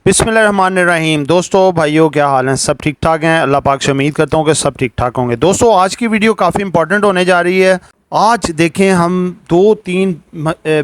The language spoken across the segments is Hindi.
बिस्मिल्लाहिर्रहमानिर्रहीम। दोस्तों भाइयों, क्या हाल हैं? सब ठीक ठाक हैं? अल्लाह पाक से उम्मीद करता हूँ कि सब ठीक ठाक होंगे। दोस्तों आज की वीडियो काफ़ी इंपॉर्टेंट होने जा रही है। आज देखें, हम 2-3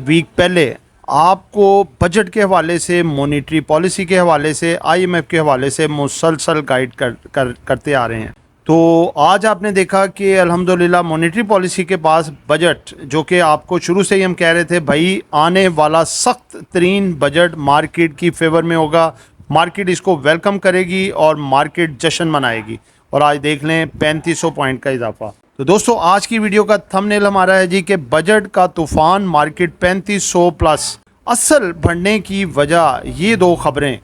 वीक पहले आपको बजट के हवाले से, मॉनेटरी पॉलिसी के हवाले से, आईएमएफ के हवाले से मुसलसल गाइड करते आ रहे हैं। तो आज आपने देखा कि अल्हम्दुलिल्लाह मॉनेटरी पॉलिसी के पास बजट, जो कि आपको शुरू से ही हम कह रहे थे भाई आने वाला सख्त तरीन बजट मार्केट की फेवर में होगा, मार्केट इसको वेलकम करेगी और मार्केट जश्न मनाएगी। और आज देख लें 3500 पॉइंट का इजाफा। तो दोस्तों आज की वीडियो का थंबनेल हमारा है जी कि बजट का तूफान, मार्केट 3500 प्लस। असल बढ़ने की वजह ये दो खबरें,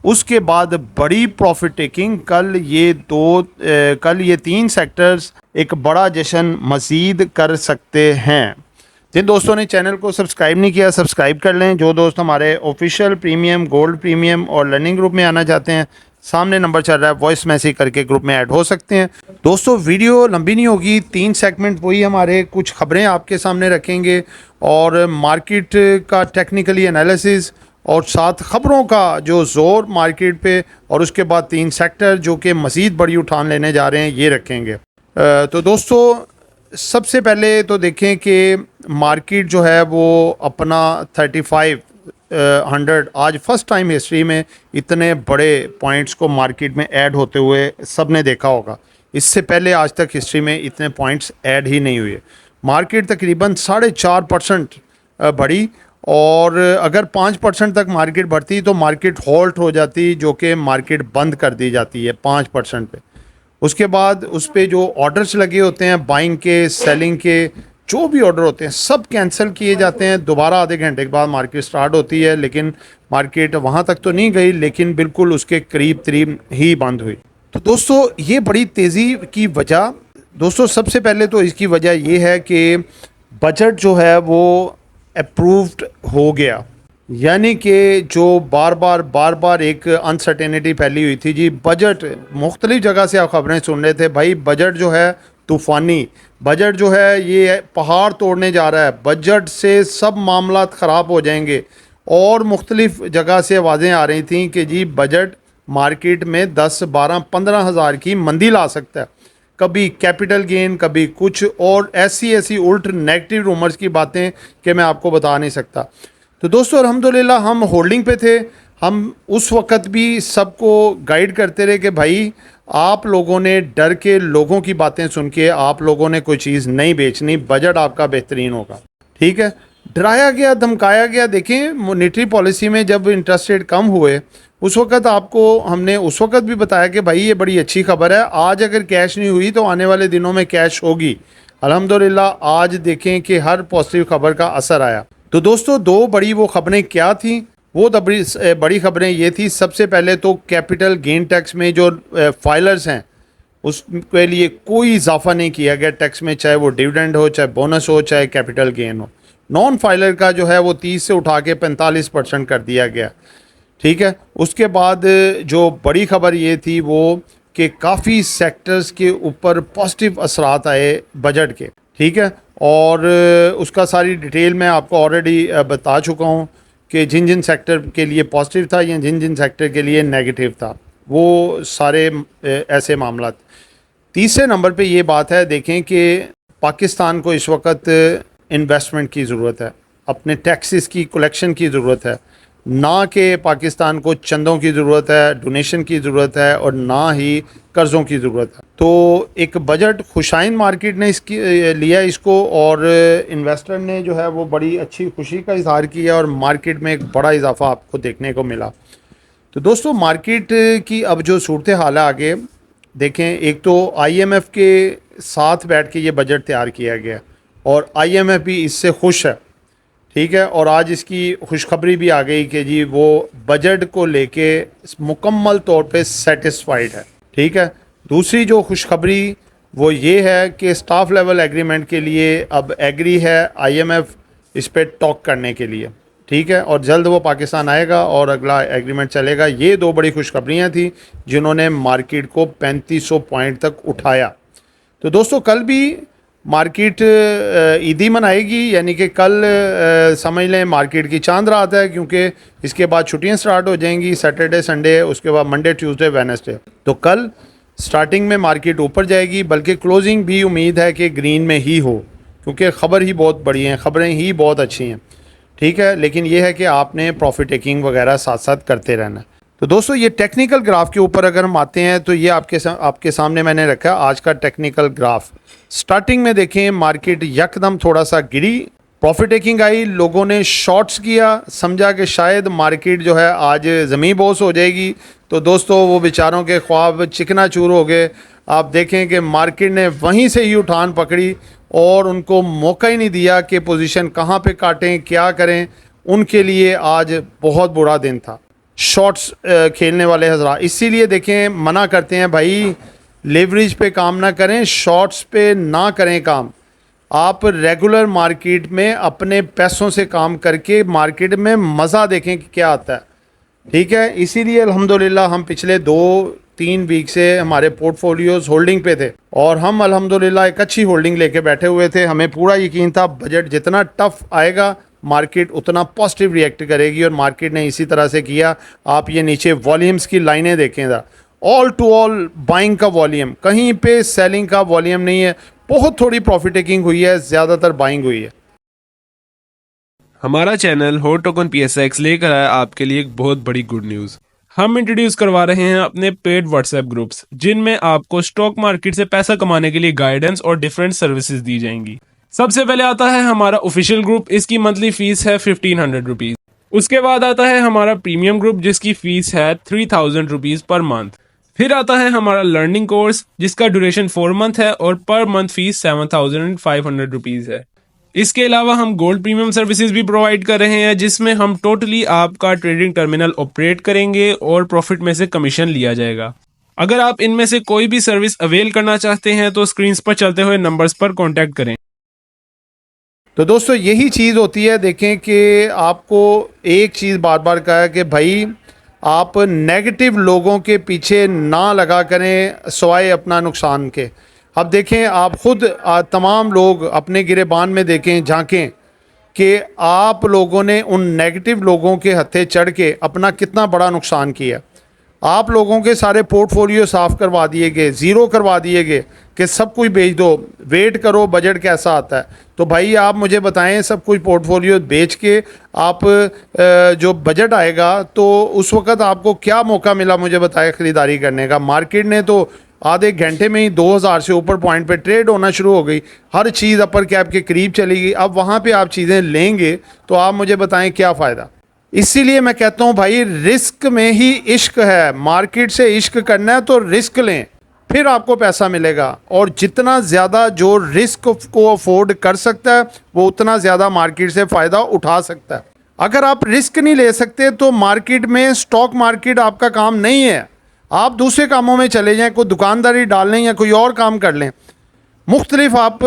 उसके बाद बड़ी प्रॉफिट टेकिंग। कल ये 3 सेक्टर्स एक बड़ा जश्न मज़ीद कर सकते हैं। जिन दोस्तों ने चैनल को सब्सक्राइब नहीं किया, सब्सक्राइब कर लें। जो दोस्त हमारे ऑफिशियल प्रीमियम, गोल्ड प्रीमियम और लर्निंग ग्रुप में आना चाहते हैं, सामने नंबर चल रहा है, वॉइस मैसेज करके ग्रुप में ऐड हो सकते हैं। दोस्तों वीडियो लंबी नहीं होगी, 3 सेगमेंट वही हमारे, कुछ खबरें आपके सामने रखेंगे और मार्केट का टेक्निकली एनालिसिस और साथ खबरों का जो ज़ोर मार्केट पे, और उसके बाद 3 सेक्टर जो कि मज़ीद बड़ी उठान लेने जा रहे हैं, ये रखेंगे। तो दोस्तों सबसे पहले तो देखें कि मार्केट जो है वो अपना 3500, आज फर्स्ट टाइम हिस्ट्री में इतने बड़े पॉइंट्स को मार्केट में ऐड होते हुए सब ने देखा होगा। इससे पहले आज तक हिस्ट्री में इतने पॉइंट्स ऐड ही नहीं हुए। मार्केट तकरीबन 4.5% बढ़ी, और अगर 5% तक मार्केट बढ़ती तो मार्केट हॉल्ट हो जाती, जो कि मार्केट बंद कर दी जाती है 5% पे। उसके बाद उस पर जो ऑर्डर्स लगे होते हैं, बाइंग के, सेलिंग के, जो भी ऑर्डर होते हैं सब कैंसिल किए जाते हैं। दोबारा आधे घंटे के बाद मार्केट स्टार्ट होती है, लेकिन मार्केट वहाँ तक तो नहीं गई, लेकिन बिल्कुल उसके करीब ही बंद हुई। तो दोस्तों ये बड़ी तेज़ी की वजह, दोस्तों सबसे पहले तो इसकी वजह ये है कि बजट जो है वो अप्रूव्ड हो गया। यानी कि जो बार बार एक अनसर्टेनिटी फैली हुई थी जी, बजट मुख्तलिफ जगह से आप खबरें सुन रहे थे भाई, बजट जो है तूफ़ानी, बजट जो है ये पहाड़ तोड़ने जा रहा है, बजट से सब मामला ख़राब हो जाएंगे। और मुख्तलिफ जगह से आवाज़ें आ रही थी कि जी बजट मार्केट में 10, 12, 15 हज़ार की मंदी ला सकता है, कभी कैपिटल गेन, कभी कुछ, और ऐसी उल्ट नेगेटिव रूमर्स की बातें कि मैं आपको बता नहीं सकता। तो दोस्तों अल्हम्दुलिल्लाह हम होल्डिंग पे थे। हम उस वक़्त भी सबको गाइड करते रहे कि भाई आप लोगों ने डर के लोगों की बातें सुन के आप लोगों ने कोई चीज़ नहीं बेचनी, बजट आपका बेहतरीन होगा। ठीक है, डराया गया, धमकाया गया। देखें मॉनेटरी पॉलिसी में जब इंटरेस्ट रेट कम हुए, उस वक़्त आपको हमने उस वक़्त भी बताया कि भाई ये बड़ी अच्छी खबर है, आज अगर कैश नहीं हुई तो आने वाले दिनों में कैश होगी। अल्हम्दुलिल्लाह आज देखें कि हर पॉजिटिव खबर का असर आया। तो दोस्तों 2 बड़ी वो खबरें क्या थी? वो बड़ी खबरें ये थी, सबसे पहले तो कैपिटल गेन टैक्स में जो फाइलर्स हैं उसके लिए कोई इजाफा नहीं किया गया टैक्स में, चाहे वो डिविडेंड हो, चाहे बोनस हो, चाहे कैपिटल गेन हो। नॉन फाइलर का जो है वो 30 से उठा के 45% कर दिया गया। ठीक है, उसके बाद जो बड़ी खबर ये थी वो कि काफ़ी सेक्टर्स के ऊपर पॉजिटिव असरात आए बजट के। ठीक है, और उसका सारी डिटेल मैं आपको ऑलरेडी बता चुका हूँ कि जिन जिन सेक्टर के लिए पॉजिटिव था या जिन जिन सेक्टर के लिए नेगेटिव था, वो सारे ऐसे मामला। तीसरे नंबर पे ये बात है, देखें कि पाकिस्तान को इस वक्त इन्वेस्टमेंट की ज़रूरत है, अपने टैक्सेस की कलेक्शन की ज़रूरत है, ना कि पाकिस्तान को चंदों की ज़रूरत है, डोनेशन की ज़रूरत है, और ना ही कर्ज़ों की ज़रूरत है। तो एक बजट खुशाइन मार्केट ने इसकी लिया इसको, और इन्वेस्टर ने जो है वो बड़ी अच्छी खुशी का इजहार किया, और मार्केट में एक बड़ा इजाफा आपको देखने को मिला। तो दोस्तों मार्केट की अब जो सूरत हाल है आगे देखें, एक तो आईएमएफ के साथ बैठ के ये बजट तैयार किया गया और आईएमएफ भी इससे खुश है। ठीक है, और आज इसकी खुशखबरी भी आ गई कि जी वो बजट को लेके मुकम्मल तौर पे सेटिस्फाइड है। ठीक है, दूसरी जो खुशखबरी वो ये है कि स्टाफ लेवल एग्रीमेंट के लिए अब एग्री है आईएमएफ इस पे टॉक करने के लिए। ठीक है, और जल्द वो पाकिस्तान आएगा और अगला एग्रीमेंट चलेगा। ये 2 बड़ी खुशखबरियाँ थी जिन्होंने मार्केट को 3500 पॉइंट तक उठाया। तो दोस्तों कल भी मार्केट ईदी मनाएगी, यानी कि कल समझ लें मार्केट की चांद रात है, क्योंकि इसके बाद छुट्टियां स्टार्ट हो जाएंगी, सैटरडे संडे, उसके बाद मंडे ट्यूसडे वेडनेसडे। तो कल स्टार्टिंग में मार्केट ऊपर जाएगी, बल्कि क्लोजिंग भी उम्मीद है कि ग्रीन में ही हो, क्योंकि ख़बर ही बहुत बड़ी हैं, ख़बरें ही बहुत अच्छी हैं। ठीक है, लेकिन ये है कि आपने प्रॉफिट टेकिंग वगैरह साथ साथ करते रहना है। तो दोस्तों, ये टेक्निकल ग्राफ के ऊपर अगर हम आते हैं तो ये आपके सामने मैंने रखा आज का टेक्निकल ग्राफ। स्टार्टिंग में देखें मार्केट यकदम थोड़ा सा गिरी, प्रॉफिट टेकिंग आई, लोगों ने शॉर्ट्स किया, समझा कि शायद मार्केट जो है आज ज़मीन बोस हो जाएगी। तो दोस्तों, वो बेचारों के ख्वाब चिकना चूर हो गए। आप देखें कि मार्केट ने वहीं से ही उठान पकड़ी और उनको मौका ही नहीं दिया कि पोजीशन कहाँ पे काटें, क्या करें। उनके लिए आज बहुत बुरा दिन था शॉर्ट्स खेलने वाले हजरात। इसीलिए देखें मना करते हैं भाई, लेवरेज पे काम ना करें, शॉर्ट्स पे ना करें काम। आप रेगुलर मार्केट में अपने पैसों से काम करके मार्केट में मज़ा देखें कि क्या आता है। ठीक है, इसीलिए अल्हम्दुलिल्लाह हम पिछले 2-3 वीक से हमारे पोर्टफोलियोज होल्डिंग पे थे और हम अल्हम्दुलिल्लाह एक अच्छी होल्डिंग लेके बैठे हुए थे। हमें पूरा यकीन था बजट जितना टफ आएगा मार्केट उतना पॉजिटिव रिएक्ट करेगी, और मार्केट ने इसी तरह से किया। आप ये नीचे वॉल्यूम्स की लाइनें देखें ज़रा, ऑल टू ऑल बाइंग का वॉल्यूम, कहीं पे सेलिंग का वॉल्यूम नहीं है। बहुत थोड़ी प्रॉफिट टेकिंग हुई है, ज़्यादातर बाइंग हुई है। हमारा चैनल हॉट टोकन PSX लेकर आया आपके लिए एक बहुत बड़ी गुड न्यूज़। हम इंट्रोड्यूस करवा रहे हैं अपने पेड व्हाट्सएप ग्रुप्स, जिनमें आपको स्टॉक मार्केट से पैसा कमाने के लिए गाइडेंस और डिफरेंट सर्विसेज दी जाएंगी। सबसे पहले आता है हमारा ऑफिशियल ग्रुप, इसकी मंथली फीस है 1500 रुपीज़। उसके बाद आता है हमारा प्रीमियम ग्रुप, जिसकी फीस है 3000 रुपीज़ पर मंथ। फिर आता है हमारा लर्निंग कोर्स, जिसका ड्यूरेशन 4 मंथ है और पर मंथ फीस 7500 रुपीज़ है। इसके अलावा हम गोल्ड प्रीमियम सर्विसेज भी प्रोवाइड कर रहे हैं, जिसमें हम टोटली आपका ट्रेडिंग टर्मिनल ऑपरेट करेंगे और प्रॉफिट में से कमीशन लिया जाएगा। अगर आप इनमें से कोई भी सर्विस अवेल करना चाहते हैं तो स्क्रीन पर चलते हुए नंबर्स पर कॉन्टैक्ट करें। तो दोस्तों, यही चीज़ होती है, देखें कि आपको एक चीज़ बार बार कहा है कि भाई आप नेगेटिव लोगों के पीछे ना लगा करें सिवाय अपना नुकसान के। अब देखें, आप ख़ुद तमाम लोग अपने गिरेबान में देखें, झांकें कि आप लोगों ने उन नेगेटिव लोगों के हत्थे चढ़ के अपना कितना बड़ा नुकसान किया। आप लोगों के सारे पोर्टफोलियो साफ़ करवा दिए गए, ज़ीरो करवा दिए गए कि सब कुछ बेच दो, वेट करो बजट कैसा आता है। तो भाई आप मुझे बताएं, सब कुछ पोर्टफोलियो बेच के आप जो बजट आएगा तो उस वक़्त आपको क्या मौका मिला, मुझे बताएं ख़रीदारी करने का। मार्केट ने तो आधे घंटे में ही 2000 से ऊपर पॉइंट पे ट्रेड होना शुरू हो गई, हर चीज़ अपर कैप के करीब चली गई। अब वहाँ पे आप चीज़ें लेंगे तो आप मुझे बताएं क्या फ़ायदा। इसीलिए मैं कहता हूँ भाई, रिस्क में ही इश्क है। मार्केट से इश्क करना है तो रिस्क लें, फिर आपको पैसा मिलेगा। और जितना ज़्यादा जो रिस्क को अफोर्ड कर सकता है वो उतना ज़्यादा मार्केट से फ़ायदा उठा सकता है। अगर आप रिस्क नहीं ले सकते तो मार्केट में, स्टॉक मार्केट आपका काम नहीं है। आप दूसरे कामों में चले जाएं, कोई दुकानदारी डाल लें या कोई और काम कर लें। मुख्तलिफ आप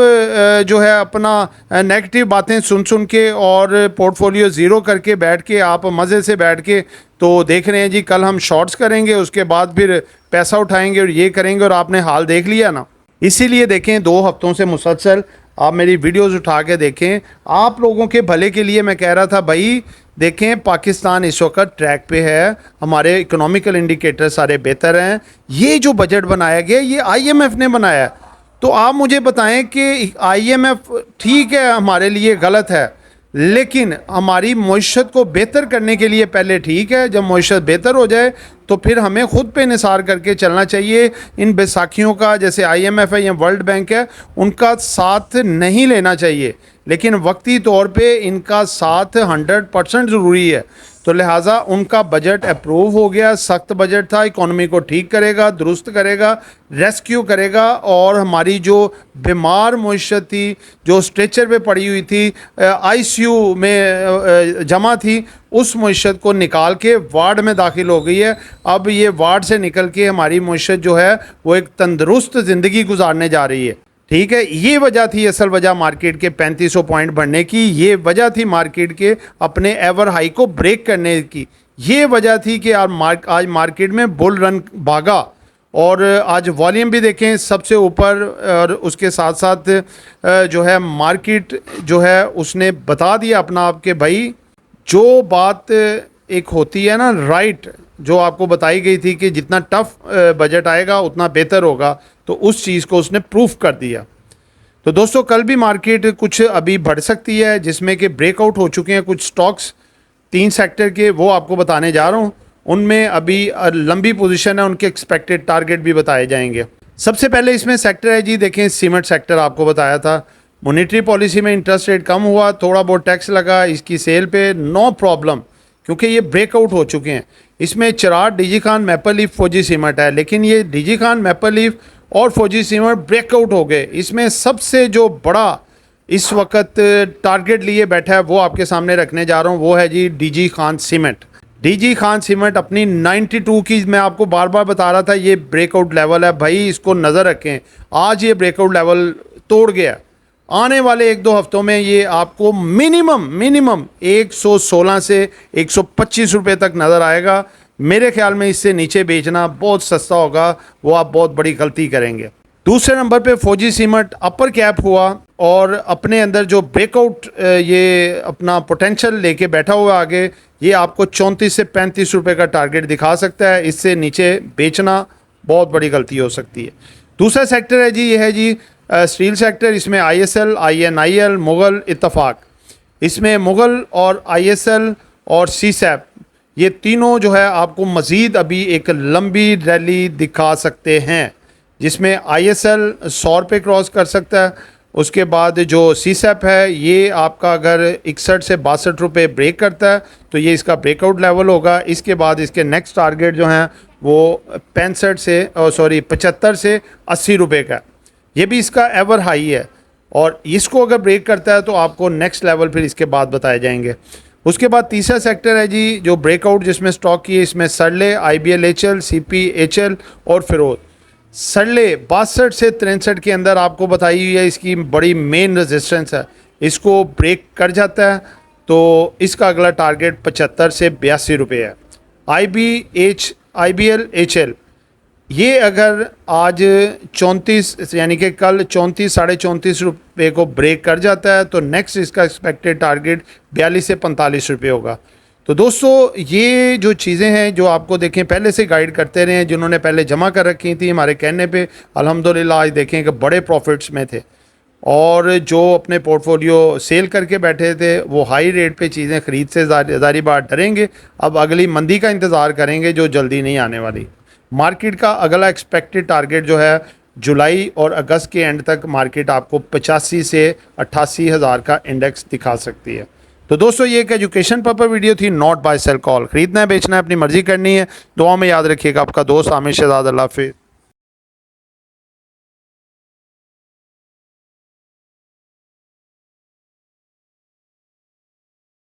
जो है अपना नेगेटिव बातें सुन सुन के और पोर्टफोलियो ज़ीरो करके बैठ के, आप मज़े से बैठ के तो देख रहे हैं जी कल हम शॉर्ट्स करेंगे, उसके बाद फिर पैसा उठाएंगे और ये करेंगे, और आपने हाल देख लिया ना। इसीलिए देखें 2 हफ्तों से मुसलसल आप मेरी वीडियोस उठा के देखें। आप लोगों के भले के लिए मैं कह रहा था भाई, देखें पाकिस्तान इस वक्त ट्रैक पे है, हमारे इकोनॉमिकल इंडिकेटर सारे बेहतर हैं। ये जो बजट बनाया गया ये IMF ने बनाया है। तो आप मुझे बताएं कि IMF ठीक है हमारे लिए गलत है, लेकिन हमारी मईशत को बेहतर करने के लिए पहले ठीक है। जब मईशत बेहतर हो जाए तो फिर हमें ख़ुद पे निसार करके चलना चाहिए। इन बैसाखियों का, जैसे IMF है या वर्ल्ड बैंक है, उनका साथ नहीं लेना चाहिए, लेकिन वक्ती तौर पे इनका साथ 100% ज़रूरी है। तो लिहाजा उनका बजट अप्रूव हो गया, सख्त बजट था, इकोनॉमी को ठीक करेगा, दुरुस्त करेगा, रेस्क्यू करेगा, और हमारी जो बीमार मईशत थी, जो स्ट्रेचर पे पड़ी हुई थी, ICU में जमा थी, उस मईशत को निकाल के वार्ड में दाखिल हो गई है। अब ये वार्ड से निकल के हमारी मईशत जो है वो एक तंदुरुस्त ज़िंदगी गुजारने जा रही है। ठीक है, ये वजह थी, असल वजह मार्केट के 3500 पॉइंट बढ़ने की, ये वजह थी मार्केट के अपने एवर हाई को ब्रेक करने की, ये वजह थी कि आज मार्केट में बुल रन भागा और आज वॉल्यूम भी देखें सबसे ऊपर, और उसके साथ साथ जो है मार्केट जो है उसने बता दिया अपना आप के भाई जो बात एक होती है ना राइट, जो आपको बताई गई थी कि जितना टफ बजट आएगा उतना बेहतर होगा, तो उस चीज़ को उसने प्रूफ कर दिया। तो दोस्तों कल भी मार्केट कुछ अभी बढ़ सकती है, जिसमें कि ब्रेकआउट हो चुके हैं कुछ स्टॉक्स 3 सेक्टर के, वो आपको बताने जा रहा हूँ। उनमें अभी लंबी पोजीशन है, उनके एक्सपेक्टेड टारगेट भी बताए जाएंगे। सबसे पहले इसमें सेक्टर है जी, देखें सीमेंट सेक्टर आपको बताया था, मॉनेटरी पॉलिसी में इंटरेस्ट रेट कम हुआ, थोड़ा बहुत टैक्स लगा इसकी सेल पे, नो प्रॉब्लम, क्योंकि ये ब्रेकआउट हो चुके हैं। इसमें चिराग, डीजी खान, मैपल लीफ, फौजी सीमेंट है, लेकिन ये डीजी खान, मैपल लीफ और फौजी सीमेंट ब्रेकआउट हो गए। इसमें सबसे जो बड़ा इस वक्त टारगेट लिए बैठा है वो आपके सामने रखने जा रहा हूँ, वो है जी DG Khan cement. DG Khan cement अपनी 92 की, मैं आपको बार बार बता रहा था ये ब्रेकआउट लेवल है भाई, इसको नज़र रखें। आज ये ब्रेकआउट लेवल तोड़ गया, आने वाले 1-2 हफ्तों में ये आपको मिनिमम 116 से 125 रुपये तक नज़र आएगा। मेरे ख्याल में इससे नीचे बेचना बहुत सस्ता होगा, वो आप बहुत बड़ी गलती करेंगे। दूसरे नंबर पे फौजी सीमेंट अपर कैप हुआ और अपने अंदर जो ब्रेकआउट ये अपना पोटेंशियल लेके बैठा हुआ आगे, ये आपको 34 से 35 रुपये का टारगेट दिखा सकता है। इससे नीचे बेचना बहुत बड़ी गलती हो सकती है। दूसरा सेक्टर है जी, ये है जी स्टील सेक्टर। इसमें ISL, INIL, मुगल, इत्तफाक, इसमें मुगल और ISL और CSAP ये तीनों जो है आपको मज़ीद अभी एक लंबी रैली दिखा सकते हैं, जिसमें ISL 100 रुपये क्रॉस कर सकता है। उसके बाद जो CSAP है ये आपका अगर 61 से 62 रुपये ब्रेक करता है तो ये इसका ब्रेकआउट लेवल होगा। इसके बाद इसके नेक्स्ट टारगेट जो हैं वो 75 से 80 रुपये का, ये भी इसका एवर हाई है, और इसको अगर ब्रेक करता है तो आपको नेक्स्ट लेवल फिर इसके बाद बताए जाएंगे। उसके बाद तीसरा सेक्टर है जी जो ब्रेकआउट जिसमें स्टॉक की है, इसमें सरले, IBLHL, CPHL और फिरोज। सरले 62 से 63 के अंदर आपको बताई हुई है इसकी बड़ी मेन रेजिस्टेंस है, इसको ब्रेक कर जाता है तो इसका अगला टारगेट 75 से 82 रुपये है। IBLHL ये अगर आज 34 यानी कि कल 34 साढ़े 34 रुपये को ब्रेक कर जाता है तो नेक्स्ट इसका एक्सपेक्टेड टारगेट 42 से 45 रुपये होगा। तो दोस्तों ये जो चीज़ें हैं जो आपको देखें पहले से गाइड करते रहे हैं, जिन्होंने पहले जमा कर रखी थी हमारे कहने पे, अल्हम्दुलिल्लाह आज देखें कि बड़े प्रॉफिट्स में थे, और जो अपने पोर्टफोलियो सेल करके बैठे थे वो हाई रेट पे चीज़ें ख़रीद से ज़ारी बात डरेंगे। अब अगली मंदी का इंतज़ार करेंगे जो जल्दी नहीं आने वाली। मार्केट का अगला एक्सपेक्टेड टारगेट जो है जुलाई और अगस्त के एंड तक मार्केट आपको 85 से 88 हज़ार का इंडेक्स दिखा सकती है। तो दोस्तों ये एक एजुकेशन पर्पस वीडियो थी, नॉट बाय सेल कॉल। ख़रीदना है बेचना है अपनी मर्ज़ी करनी है। दुआ में याद रखिएगा, आपका दोस्त आमिर शहजाद। अल्लाह हाफ़िज़।